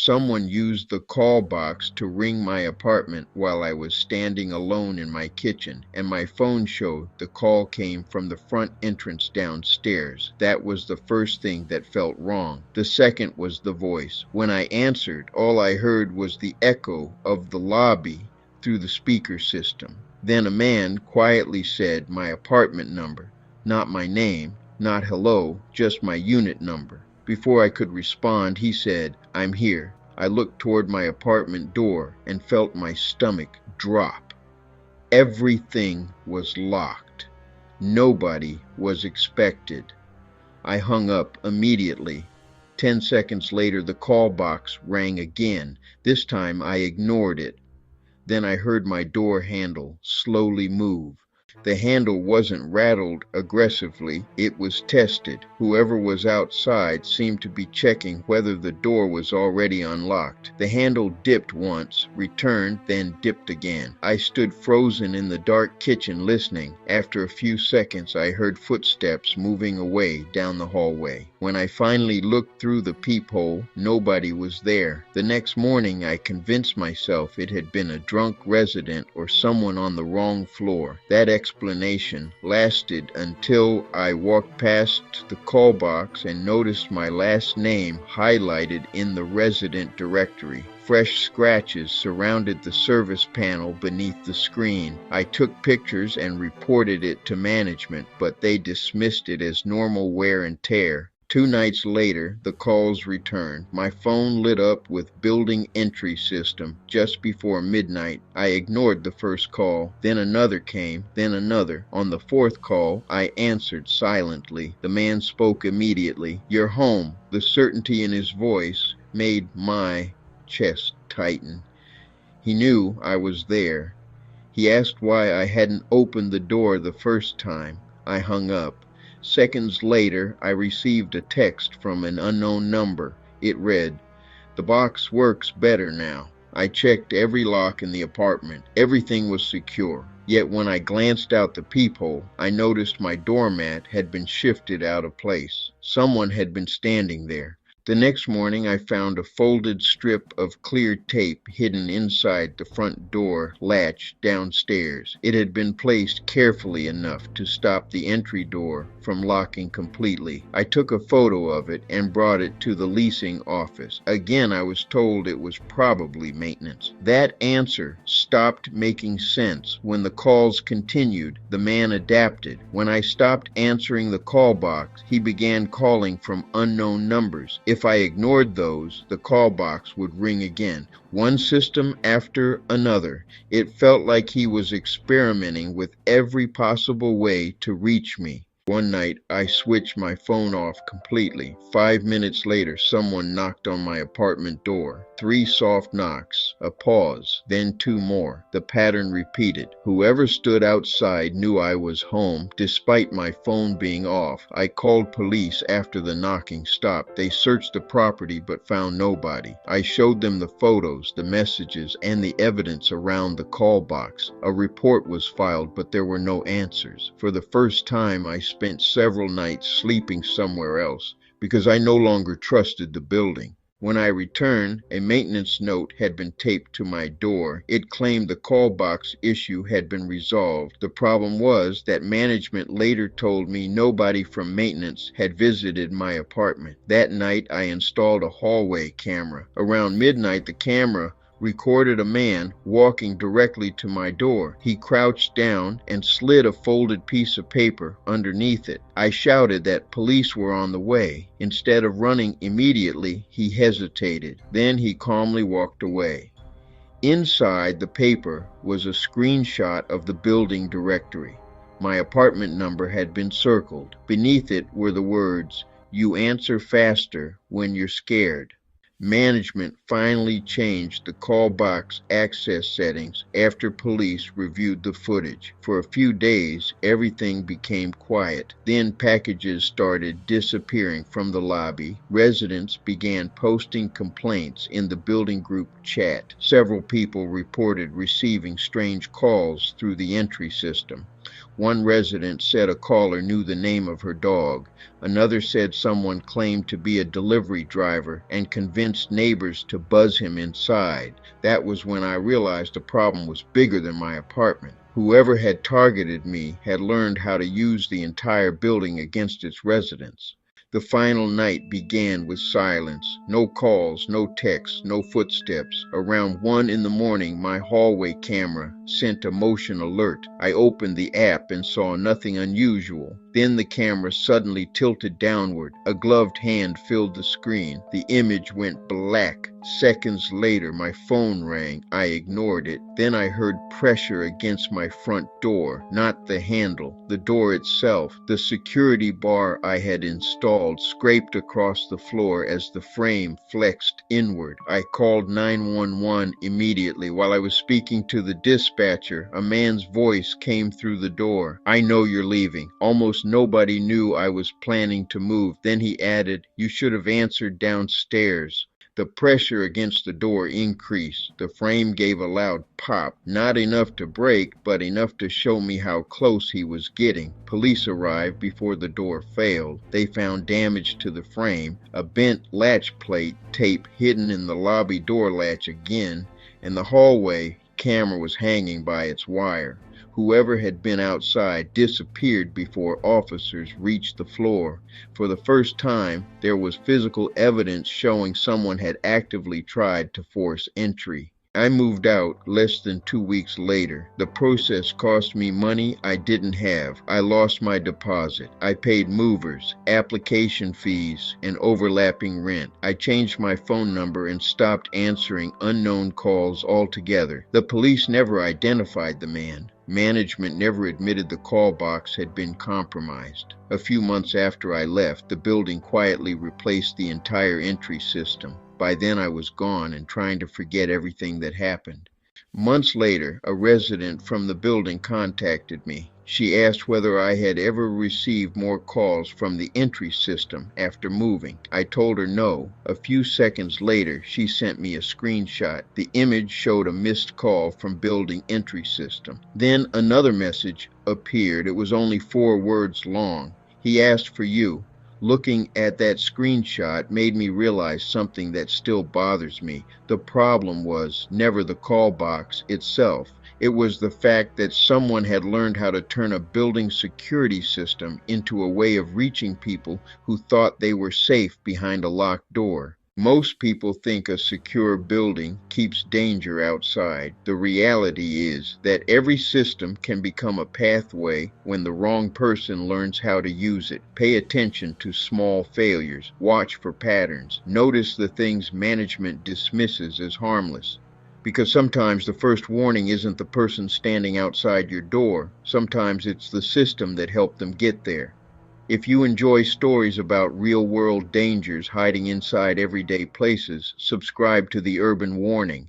Someone used the call box to ring my apartment while I was standing alone in my kitchen, and my phone showed the call came from the front entrance downstairs. That was the first thing that felt wrong. The second was the voice. When I answered, all I heard was the echo of the lobby through the speaker system. Then a man quietly said my apartment number, not my name, not hello, just my unit number. Before I could respond, he said, "I'm here." I looked toward my apartment door and felt my stomach drop. Everything was locked. Nobody was expected. I hung up immediately. 10 seconds later, the call box rang again. This time I ignored it. Then I heard my door handle slowly move. The handle wasn't rattled aggressively, it was tested. Whoever was outside seemed to be checking whether the door was already unlocked. The handle dipped once, returned, then dipped again. I stood frozen in the dark kitchen listening. After a few seconds, I heard footsteps moving away down the hallway. When I finally looked through the peephole, nobody was there. The next morning, I convinced myself it had been a drunk resident or someone on the wrong floor. That explanation lasted until I walked past the call box and noticed my last name highlighted in the resident directory. Fresh scratches surrounded the service panel beneath the screen. I took pictures and reported it to management, but they dismissed it as normal wear and tear. 2 nights later, the calls returned. My phone lit up with building entry system. Just before midnight, I ignored the first call. Then another came, then another. On the 4th call, I answered silently. The man spoke immediately. "You're home." The certainty in his voice made my chest tighten. He knew I was there. He asked why I hadn't opened the door the first time. I hung up. Seconds later, I received a text from an unknown number. It read, "The box works better now." I checked every lock in the apartment. Everything was secure. Yet when I glanced out the peephole, I noticed my doormat had been shifted out of place. Someone had been standing there. The next morning, I found a folded strip of clear tape hidden inside the front door latch downstairs. It had been placed carefully enough to stop the entry door from locking completely. I took a photo of it and brought it to the leasing office. Again, I was told it was probably maintenance. That answer stopped making sense. When the calls continued, the man adapted. When I stopped answering the call box, he began calling from unknown numbers. If I ignored those, the call box would ring again. One system after another. It felt like he was experimenting with every possible way to reach me. One night, I switched my phone off completely. 5 minutes later, someone knocked on my apartment door. 3 soft knocks, a pause, then 2 more. The pattern repeated. Whoever stood outside knew I was home, despite my phone being off. I called police after the knocking stopped. They searched the property but found nobody. I showed them the photos, the messages, and the evidence around the call box. A report was filed, but there were no answers. For the first time, I spent several nights sleeping somewhere else because I no longer trusted the building. When I returned, a maintenance note had been taped to my door. It claimed the call box issue had been resolved. The problem was that management later told me nobody from maintenance had visited my apartment. That night, I installed a hallway camera. Around midnight, the camera recorded a man walking directly to my door. He crouched down and slid a folded piece of paper underneath it. I shouted that police were on the way. Instead of running immediately, he hesitated. Then he calmly walked away. Inside the paper was a screenshot of the building directory. My apartment number had been circled. Beneath it were the words, "You answer faster when you're scared." Management finally changed the call box access settings after police reviewed the footage. For a few days, everything became quiet. Then packages started disappearing from the lobby. Residents began posting complaints in the building group chat. Several people reported receiving strange calls through the entry system. One resident said a caller knew the name of her dog. Another said someone claimed to be a delivery driver and convinced neighbors to buzz him inside. That was when I realized the problem was bigger than my apartment. Whoever had targeted me had learned how to use the entire building against its residents. The final night began with silence. No calls, no texts, no footsteps. Around 1 in the morning, my hallway camera sent a motion alert. I opened the app and saw nothing unusual. Then the camera suddenly tilted downward. A gloved hand filled the screen. The image went black. Seconds later, my phone rang. I ignored it. Then I heard pressure against my front door, not the handle, the door itself. The security bar I had installed scraped across the floor as the frame flexed inward. I called 911 immediately. While I was speaking to the dispatcher, a man's voice came through the door. "I know you're leaving." Almost nobody knew I was planning to move. Then he added, "You should have answered downstairs." The pressure against the door increased. The frame gave a loud pop, not enough to break, but enough to show me how close he was getting. Police arrived before the door failed. They found damage to the frame, a bent latch plate tape hidden in the lobby door latch again, and the hallway camera was hanging by its wire. Whoever had been outside disappeared before officers reached the floor. For the first time, there was physical evidence showing someone had actively tried to force entry. I moved out less than 2 weeks later. The process cost me money I didn't have. I lost my deposit. I paid movers, application fees, and overlapping rent. I changed my phone number and stopped answering unknown calls altogether. The police never identified the man. Management never admitted the call box had been compromised. A few months after I left, the building quietly replaced the entire entry system. By then I was gone and trying to forget everything that happened. Months later, a resident from the building contacted me. She asked whether I had ever received more calls from the entry system after moving. I told her no. A few seconds later, she sent me a screenshot. The image showed a missed call from building entry system. Then another message appeared. It was only 4 words long. "He asked for you." Looking at that screenshot made me realize something that still bothers me. The problem was never the call box itself. It was the fact that someone had learned how to turn a building security system into a way of reaching people who thought they were safe behind a locked door. Most people think a secure building keeps danger outside. The reality is that every system can become a pathway when the wrong person learns how to use it. Pay attention to small failures. Watch for patterns. Notice the things management dismisses as harmless. Because sometimes the first warning isn't the person standing outside your door. Sometimes it's the system that helped them get there. If you enjoy stories about real-world dangers hiding inside everyday places, subscribe to The Urban Warning.